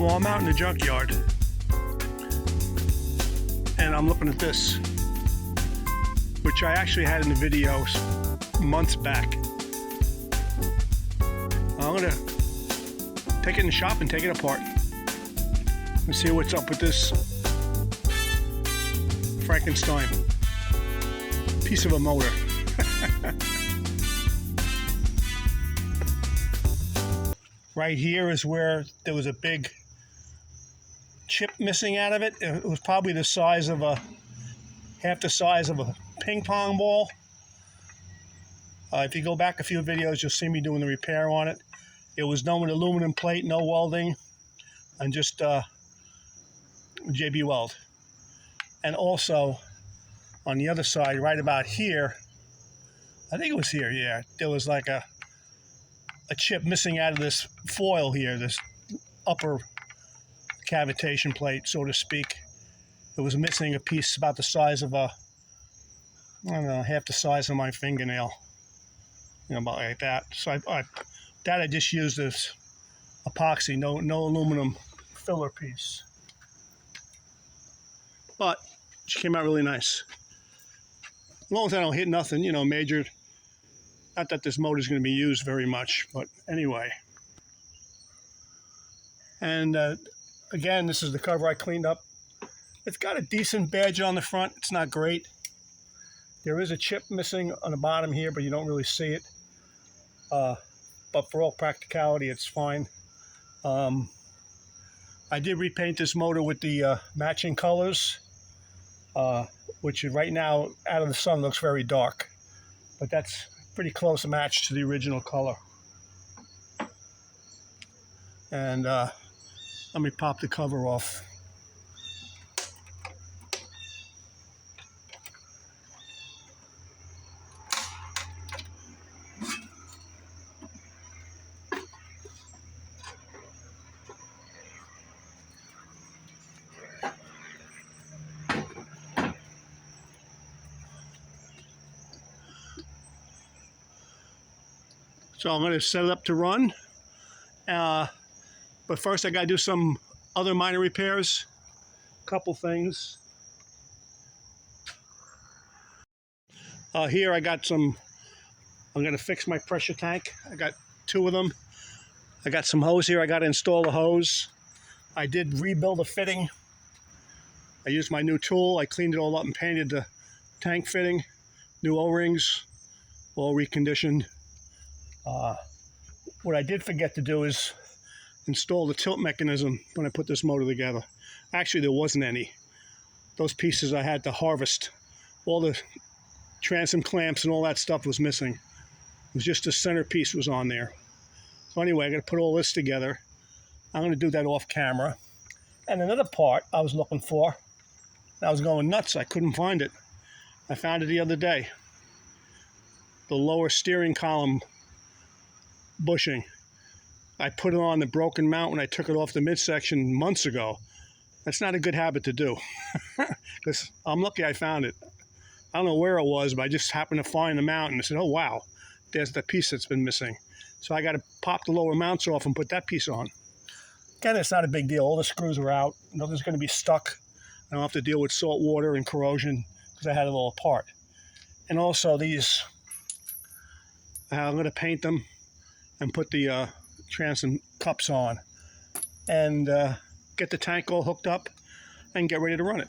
Well, I'm out in the junkyard and I'm looking at this, which I actually had in the videos months back. I'm gonna take it in the shop and take it apart and see what's up with this Frankenstein piece of a motor. Right here is where there was a big chip missing out of it. It was probably the size of half the size of a ping pong ball. If you go back a few videos, you'll see me doing the repair on it. It was done with aluminum plate, no welding, and just JB weld. And also on the other side, right about here, I think it was here, yeah, there was like a chip missing out of this foil here, this upper cavitation plate, so to speak. It was missing a piece about the size of I don't know, half the size of my fingernail, you know, about like that. So I just used this epoxy, no aluminum filler piece. But she came out really nice. As long as I don't hit nothing, you know, major. Not that this motor is going to be used very much, but anyway. And again, this is the cover I cleaned up. It's got a decent badge on the front. It's not great. There is a chip missing on the bottom here, but you don't really see it. But for all practicality, it's fine. I did repaint this motor with the matching colors, which right now, out of the sun, looks very dark. But that's pretty close match to the original color. And let me pop the cover off. So I'm going to set it up to run, but first I got to do some other minor repairs, a couple things. Here I got I'm going to fix my pressure tank. I got two of them. I got some hose here. I got to install the hose. I did rebuild a fitting. I used my new tool. I cleaned it all up and painted the tank fitting, new O-rings, all reconditioned. What I did forget to do is install the tilt mechanism when I put this motor together. Actually, there wasn't any. Those pieces I had to harvest. All the transom clamps and all that stuff was missing. It was just the centerpiece was on there. So anyway, I got to put all this together. I'm going to do that off camera. And another part I was looking for, I was going nuts. I couldn't find it. I found it the other day. The lower steering column bushing. I put it on the broken mount when I took it off the midsection months ago. That's not a good habit to do. Because I'm lucky I found it. I don't know where it was, but I just happened to find the mount and I said, oh wow, there's the piece that's been missing. So I got to pop the lower mounts off and put that piece on. Again, it's not a big deal. All the screws are out. Nothing's going to be stuck. I don't have to deal with salt water and corrosion because I had it all apart. And also these, I'm going to paint them and put the transom cups on and get the tank all hooked up and get ready to run it.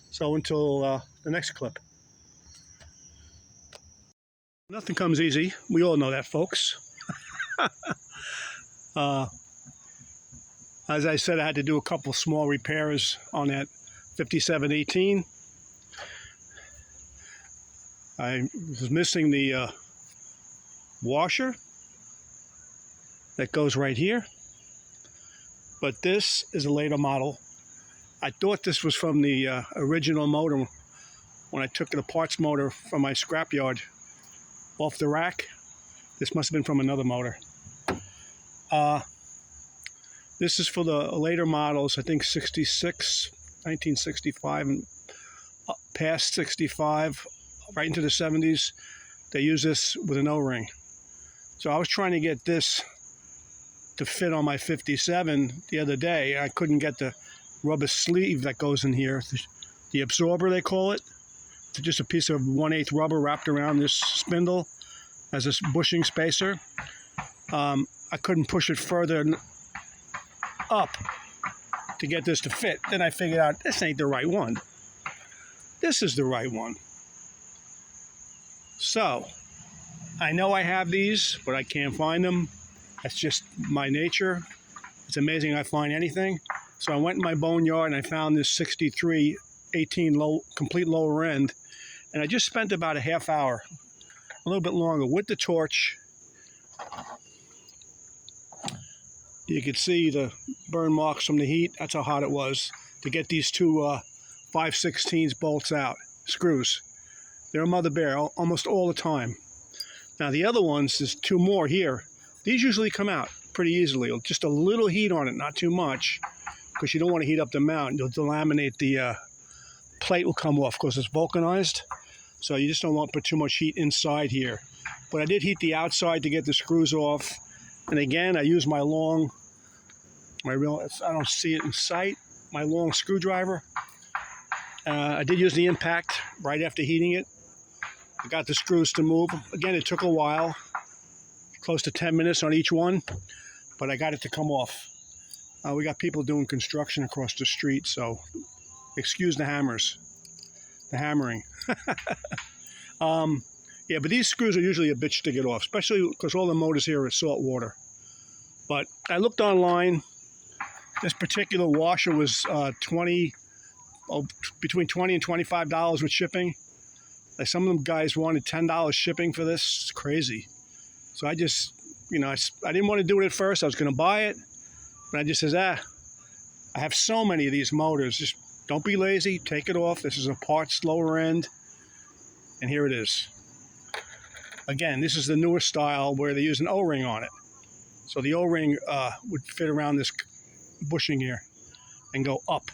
So until the next clip. Nothing comes easy. We all know that, folks. As I said, I had to do a couple small repairs on that 5718. I was missing the washer that goes right here, but this is a later model. I thought this was from the original motor when I took the parts motor from my scrapyard off the rack. This must have been from another motor. This is for the later models, I think 66, 1965, and past 65, right into the 70s. They use this with an O-ring. So I was trying to get this to fit on my 57 the other day. I couldn't get the rubber sleeve that goes in here, the absorber they call it. It's just a piece of 1/8 rubber wrapped around this spindle as a bushing spacer. I couldn't push it further up to get this to fit. Then I figured out this ain't the right one. This is the right one. So I know I have these, but I can't find them. That's just my nature. It's amazing I find anything. So I went in my boneyard and I found this 63 18 low, complete lower end. And I just spent about a half hour, a little bit longer, with the torch. You could see the burn marks from the heat. That's how hot it was to get these two 5/16 bolts out, screws. They're a mother bear almost all the time. Now the other ones, there's two more here. These usually come out pretty easily. Just a little heat on it, not too much, because you don't want to heat up the mount. You'll delaminate the plate will come off because it's vulcanized. So you just don't want to put too much heat inside here. But I did heat the outside to get the screws off. And again, I used my long, I don't see it in sight, my long screwdriver. I did use the impact right after heating it. I got the screws to move. Again, it took a while, close to 10 minutes on each one, but I got it to come off. We got people doing construction across the street, so excuse the hammers, the hammering. Yeah, but these screws are usually a bitch to get off, especially because all the motors here are salt water. But I looked online. This particular washer was between $20 and $25 with shipping. Like some of them guys wanted $10 shipping for this. It's crazy. So I just, I didn't want to do it at first. I was going to buy it, but I just says, I have so many of these motors. Just don't be lazy. Take it off. This is a parts lower end, and here it is. Again, this is the newer style where they use an O-ring on it. So the O-ring would fit around this bushing here and go up.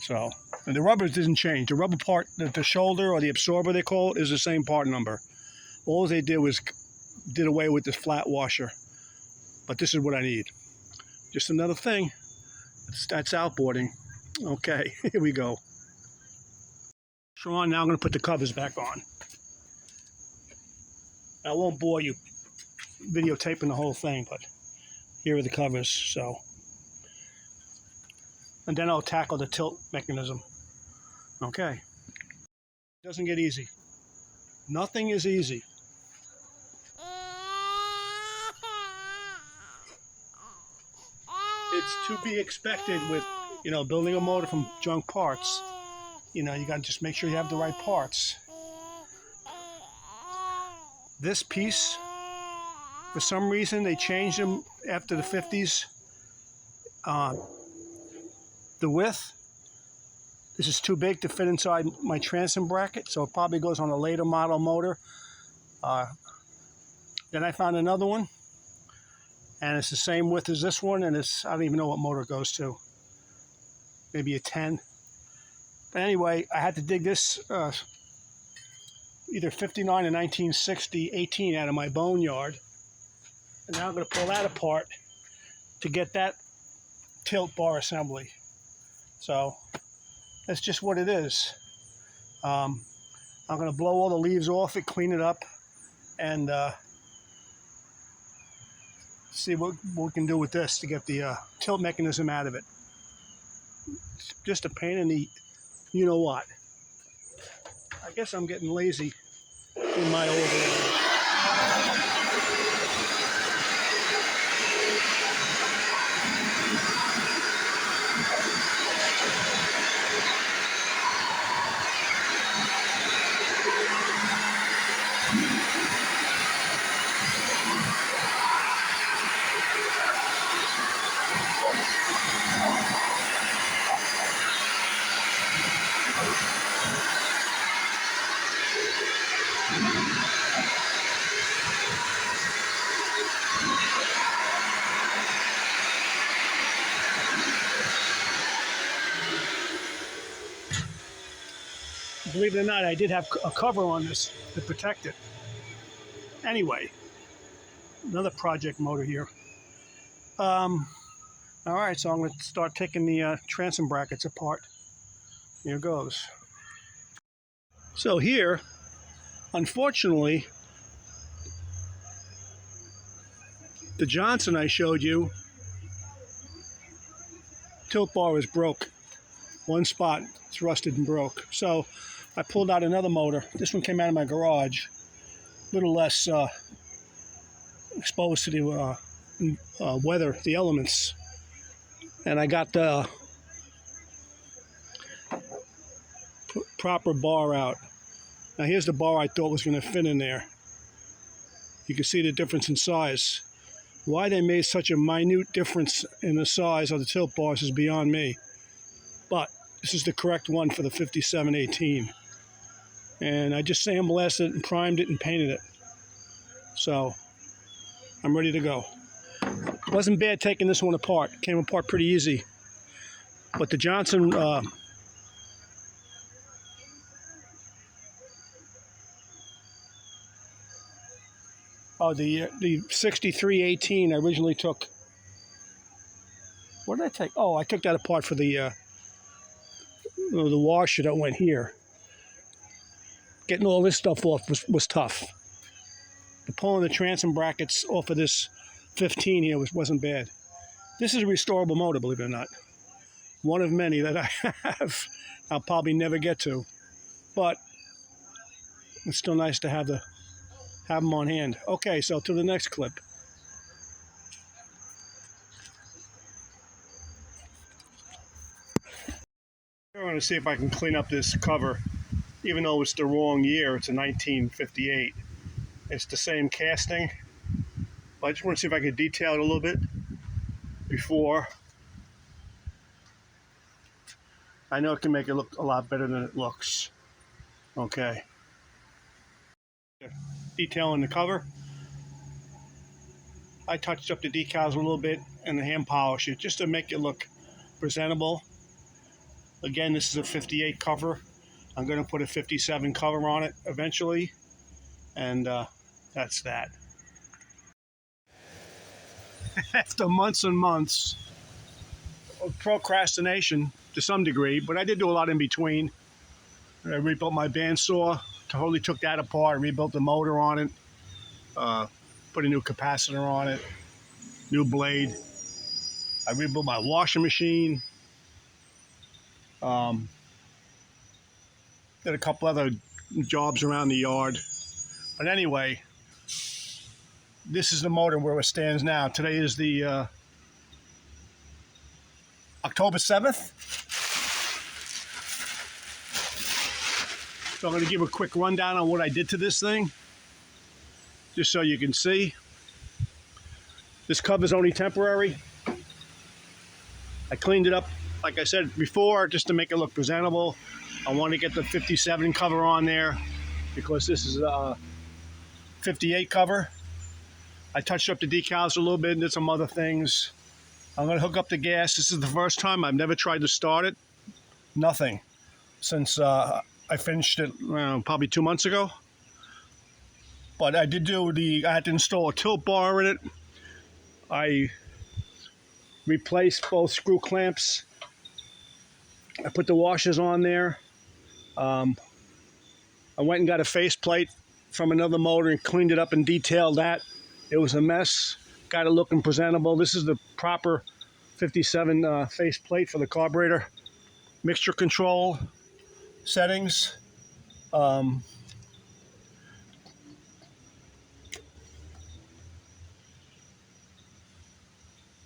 So, and the rubber doesn't change. The rubber part, the shoulder or the absorber they call it, is the same part number. All they did was did away with this flat washer. But this is what I need. Just another thing. That's outboarding. Okay, here we go. Sean, now I'm going to put the covers back on. I won't bore you videotaping the whole thing, but here are the covers. So, and then I'll tackle the tilt mechanism. Okay. It doesn't get easy. Nothing is easy. It's to be expected with, building a motor from junk parts. You got to just make sure you have the right parts. This piece, for some reason, they changed them after the 50s. The width, this is too big to fit inside my transom bracket, so it probably goes on a later model motor. Then I found another one, and it's the same width as this one, and I don't even know what motor it goes to. Maybe a 10. But anyway, I had to dig this either 59 or 1960 18 out of my boneyard. And now I'm going to pull that apart to get that tilt bar assembly. So that's just what it is. I'm going to blow all the leaves off it, clean it up, and see what we can do with this to get the tilt mechanism out of it. It's just a pain in the you-know-what. I guess I'm getting lazy in my old age. Believe it or not, I did have a cover on this to protect it. Anyway, another project motor here. All right, so I'm going to start taking the transom brackets apart. Here goes. So here, unfortunately, the Johnson I showed you, tilt bar is broke. One spot, it's rusted and broke. So I pulled out another motor. This one came out of my garage, a little less exposed to the weather, the elements. And I got the proper bar out. Now here's the bar I thought was going to fit in there. You can see the difference in size. Why they made such a minute difference in the size of the tilt bars is beyond me. But this is the correct one for the 5718. And I just sandblasted it and primed it and painted it. So I'm ready to go. Wasn't bad taking this one apart. Came apart pretty easy. But the Johnson the 6318 I originally took. What did I take? Oh, I took that apart for the washer that went here. Getting all this stuff off was tough. But pulling the transom brackets off of this 15 here wasn't bad. This is a restorable motor, believe it or not. One of many that I have. I'll probably never get to. But it's still nice to have them on hand. Okay, so to the next clip. I want to see if I can clean up this cover. Even though it's the wrong year, it's a 1958. It's the same casting. But I just want to see if I can detail it a little bit before. I know it can make it look a lot better than it looks. Okay. Detailing the cover. I touched up the decals a little bit and the hand polish it just to make it look presentable. Again, this is a 58 cover. I'm going to put a 57 cover on it eventually, and that's that. After months and months of procrastination to some degree, but I did do a lot in between. I rebuilt my bandsaw, totally took that apart, rebuilt the motor on it, put a new capacitor on it, new blade. I rebuilt my washing machine. Did a couple other jobs around the yard. But anyway, this is the motor where it stands now. Today is the October 7th. So I'm going to give a quick rundown on what I did to this thing, just so you can see. This cover's only temporary. I cleaned it up, like I said before, just to make it look presentable. I want to get the 57 cover on there because this is a 58 cover. I touched up the decals a little bit and did some other things. I'm going to hook up the gas. This is the first time. I've never tried to start it. Nothing. Since I finished it probably 2 months ago. But I did I had to install a tilt bar in it. I replaced both screw clamps. I put the washers on there. I went and got a faceplate from another motor and cleaned it up and detailed that. It was a mess. Got it looking presentable. This is the proper 57 faceplate for the carburetor. Mixture control settings.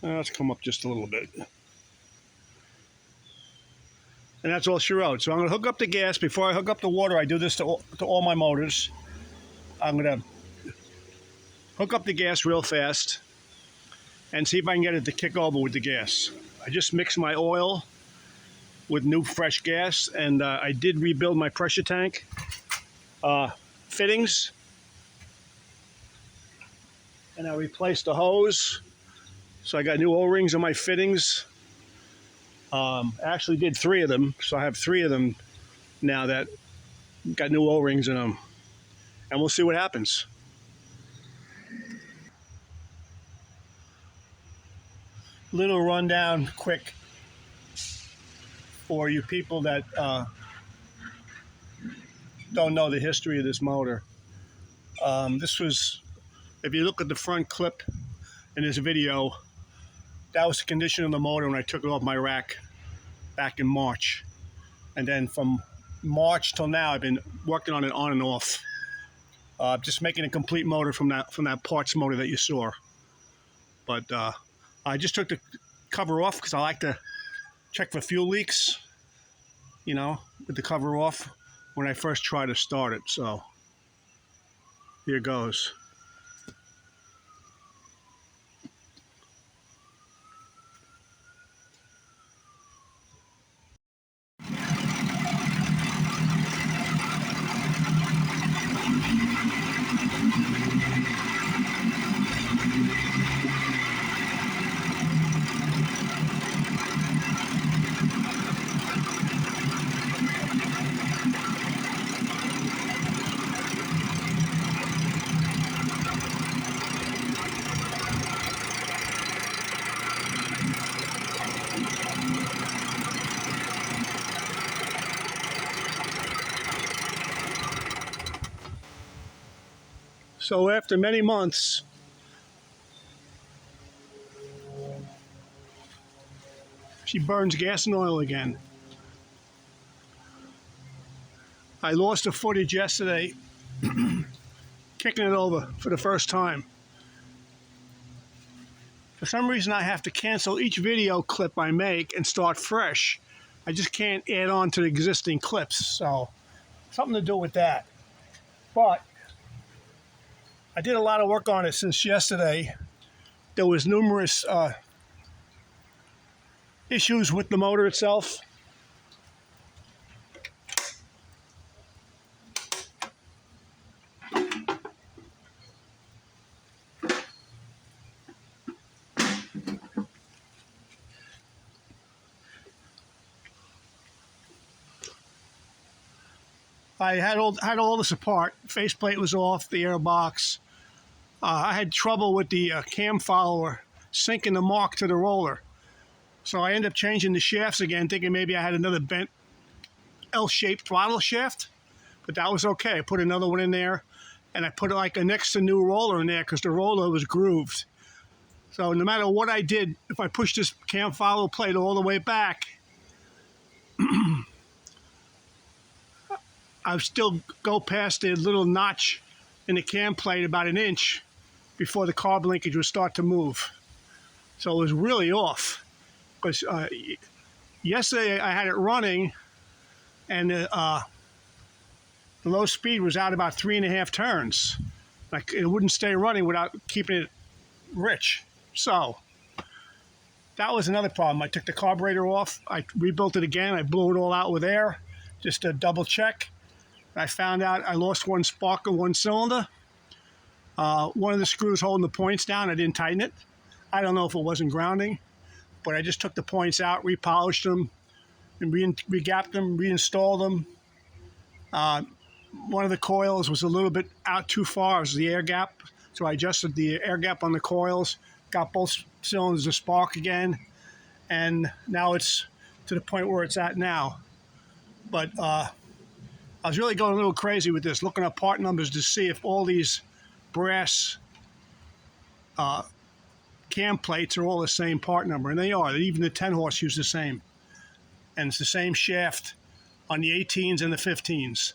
Let's come up just a little bit. And that's all she wrote. So I'm going to hook up the gas. Before I hook up the water, I do this to all my motors. I'm going to hook up the gas real fast and see if I can get it to kick over with the gas. I just mixed my oil with new fresh gas, and I did rebuild my pressure tank fittings. And I replaced the hose. So I got new O-rings on my fittings. I actually did 3 of them, so I have 3 of them now that got new O-rings in them. And we'll see what happens. little rundown quick for you people that don't know the history of this motor. This was, if you look at the front clip in this video, that was the condition of the motor when I took it off my rack back in March. And then from March till now, I've been working on it on and off. Just making a complete motor from that parts motor that you saw. But I just took the cover off because I like to check for fuel leaks, you know, with the cover off when I first try to start it. So here goes. So after many months, she burns gas and oil again. I lost the footage yesterday, kicking it over for the first time. For some reason, I have to cancel each video clip I make and start fresh. I just can't add on to the existing clips, so something to do with that. But I did a lot of work on it since yesterday. There was numerous issues with the motor itself. I had all this apart. Faceplate was off, the air box. I had trouble with the cam follower sinking the mark to the roller. So I ended up changing the shafts again, thinking maybe I had another bent L-shaped throttle shaft, but that was okay. I put another one in there, and I put like a next to new roller in there because the roller was grooved. So no matter what I did, if I pushed this cam follower plate all the way back, I would still go past the little notch in the cam plate about an inch before the carb linkage would start to move. So it was really off. Because yesterday I had it running, and the low speed was out about 3.5 turns. Like, it wouldn't stay running without keeping it rich. So that was another problem. I took the carburetor off. I rebuilt it again. I blew it all out with air just to double check. I found out I lost one spark of one cylinder. One of the screws holding the points down, I didn't tighten it. I don't know if it wasn't grounding, but I just took the points out, repolished them, and re-gapped them, reinstalled them. One of the coils was a little bit out too far. It was the air gap, so I adjusted the air gap on the coils, got both cylinders to spark again, and now it's to the point where it's at now. But I was really going a little crazy with this, looking up part numbers to see if all these brass cam plates are all the same part number, and they are. Even the 10 horse use the same, and it's the same shaft on the 18s and the 15s.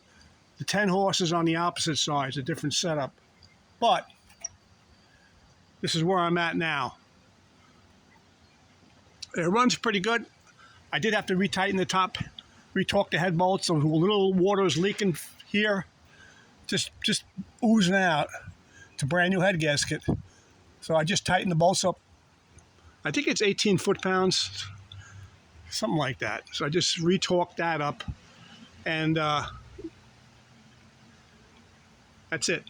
The 10 horse is on the opposite side. It's a different setup, but this is where I'm at now. It runs pretty good. I did have to retighten the top, retorque the head bolts, so a little water is leaking here, just oozing out. It's a brand new head gasket. So I just tightened the bolts up. I think it's 18 foot-pounds, something like that. So I just retorqued that up, and that's it.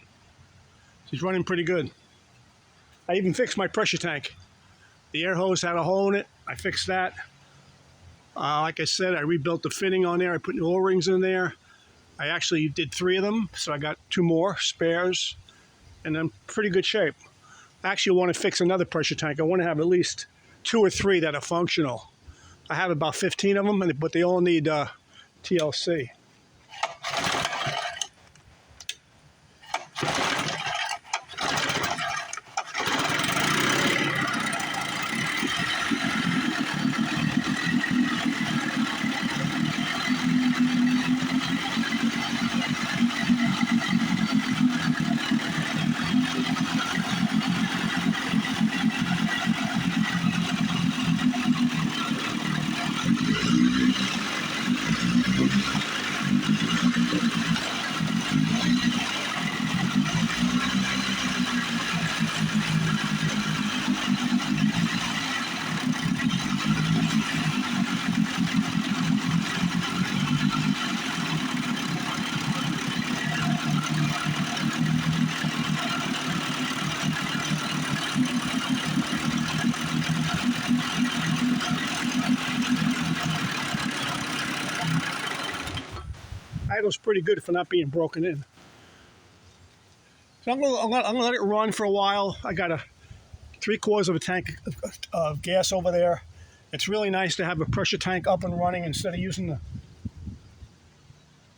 She's running pretty good. I even fixed my pressure tank. The air hose had a hole in it. I fixed that. Like I said, I rebuilt the fitting on there. I put new O-rings in there. I actually did 3 of them, so I got 2 more spares, and I'm pretty good shape. I actually want to fix another pressure tank. I want to have at least 2 or 3 that are functional. I have about 15 of them, but they all need TLC. Idle's pretty good for not being broken in. So I'm gonna let it run for a while. I got a 3/4 of a tank of gas over there. It's really nice to have a pressure tank up and running instead of using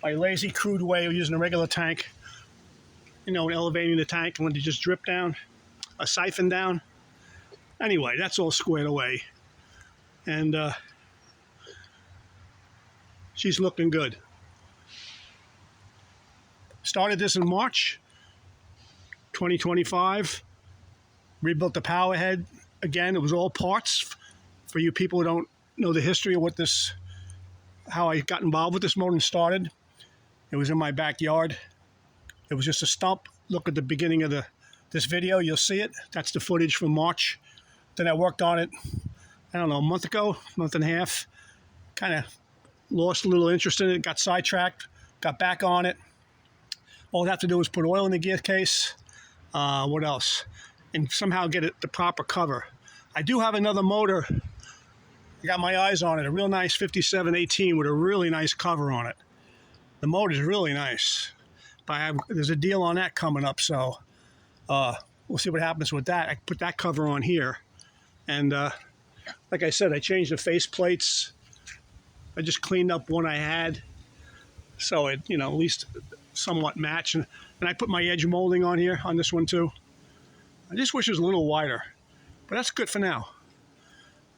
my lazy, crude way of using a regular tank. You know, elevating the tank and when you just drip down, a siphon down. Anyway, that's all squared away. And she's looking good. Started this in March 2025. Rebuilt the power head. Again, it was all parts. For you people who don't know the history of how I got involved with this motor and started, it was in my backyard. It was just a stump. Look at the beginning of this video. You'll see it. That's the footage from March. Then I worked on it, I don't know, a month and a half. Kind of lost a little interest in it. Got sidetracked. Got back on it. All I have to do is put oil in the gear case. What else? And somehow get it the proper cover. I do have another motor. I got my eyes on it. A real nice 5718 with a really nice cover on it. The motor is really nice. But there's a deal on that coming up, so we'll see what happens with that. I put that cover on here. And like I said, I changed the face plates. I just cleaned up one I had. So it, at least somewhat match. And I put my edge molding on here on this one too. I just wish it was a little wider, but that's good for now.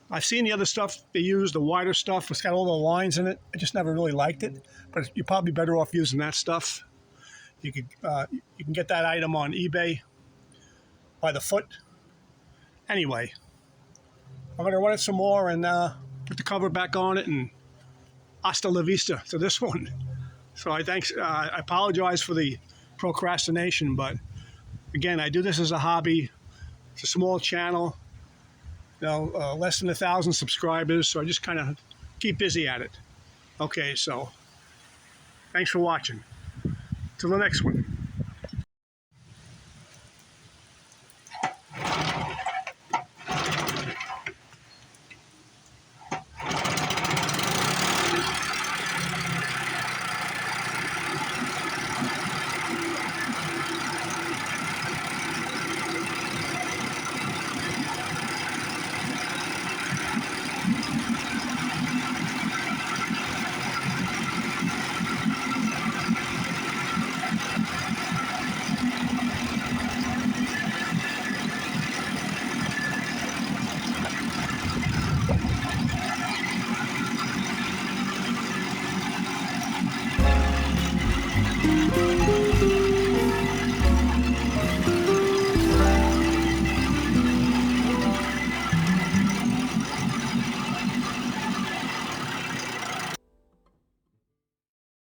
I've seen the other stuff they use, the wider stuff. It's got all the lines in it. I just never really liked it, but you're probably better off using that stuff. You can get that item on eBay by the foot. Anyway, I'm going to run it some more and put the cover back on it, and hasta la vista to this one. So I apologize for the procrastination, but again, I do this as a hobby. It's a small channel, less than 1,000 subscribers, so I just kind of keep busy at it. Okay, so thanks for watching. Till the next one.